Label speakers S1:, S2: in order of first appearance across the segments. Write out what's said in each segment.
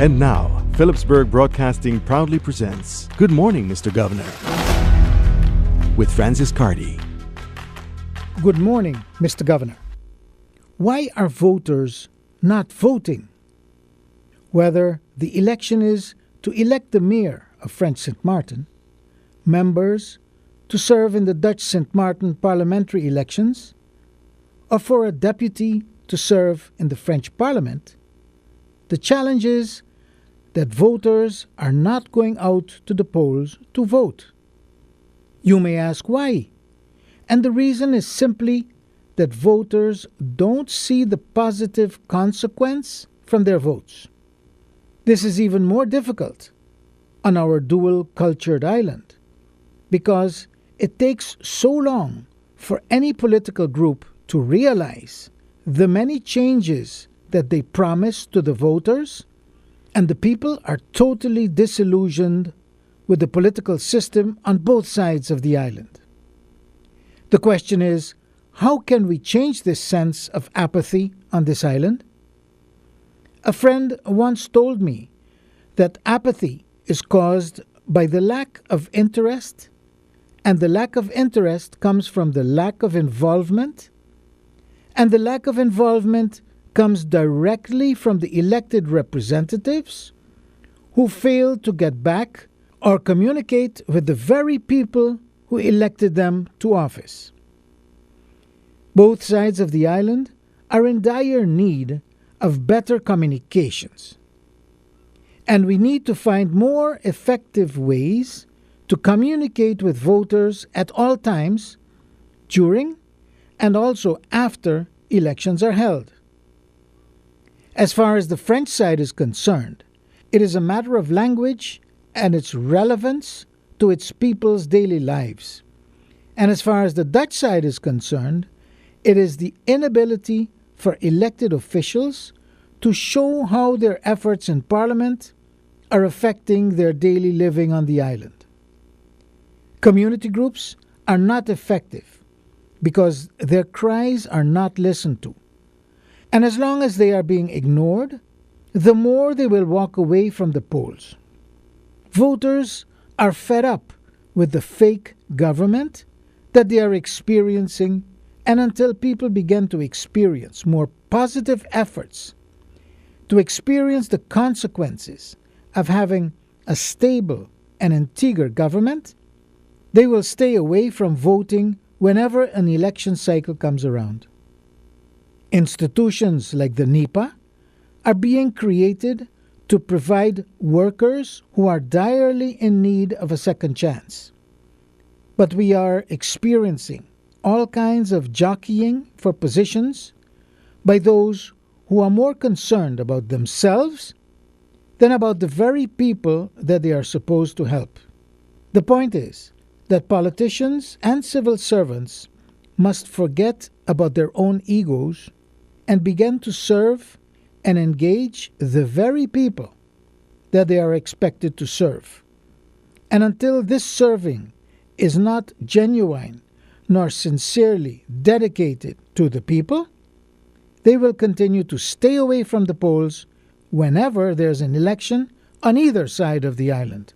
S1: And now, Philipsburg Broadcasting proudly presents Good Morning, Mr. Governor, with Francis Carty.
S2: Good morning, Mr. Governor. Why are voters not voting? Whether the election is to elect the mayor of French St. Martin, members to serve in the Dutch St. Martin parliamentary elections, or for a deputy to serve in the French Parliament, the challenge is that voters are not going out to the polls to vote. You may ask why, and the reason is simply that voters don't see the positive consequence from their votes. This is even more difficult on our dual-cultured island because it takes so long for any political group to realize the many changes that they promise to the voters, and the people are totally disillusioned with the political system on both sides of the island. The question is, how can we change this sense of apathy on this island? A friend once told me that apathy is caused by the lack of interest, and the lack of interest comes from the lack of involvement, and the lack of involvement comes directly from the elected representatives who fail to get back or communicate with the very people who elected them to office. Both sides of the island are in dire need of better communications, and we need to find more effective ways to communicate with voters at all times, during and also after elections are held. As far as the French side is concerned, it is a matter of language and its relevance to its people's daily lives. And as far as the Dutch side is concerned, it is the inability for elected officials to show how their efforts in Parliament are affecting their daily living on the island. Community groups are not effective because their cries are not listened to. And as long as they are being ignored, the more they will walk away from the polls. Voters are fed up with the fake government that they are experiencing, and until people begin to experience more positive efforts to experience the consequences of having a stable and integer government, they will stay away from voting whenever an election cycle comes around. Institutions like the NEPA are being created to provide workers who are direly in need of a second chance. But we are experiencing all kinds of jockeying for positions by those who are more concerned about themselves than about the very people that they are supposed to help. The point is that politicians and civil servants must forget about their own egos and begin to serve and engage the very people that they are expected to serve. And until this serving is not genuine nor sincerely dedicated to the people, they will continue to stay away from the polls whenever there's an election on either side of the island.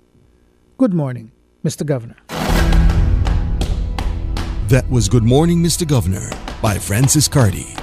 S2: Good morning, Mr. Governor.
S1: That was Good Morning, Mr. Governor by Francis Carty.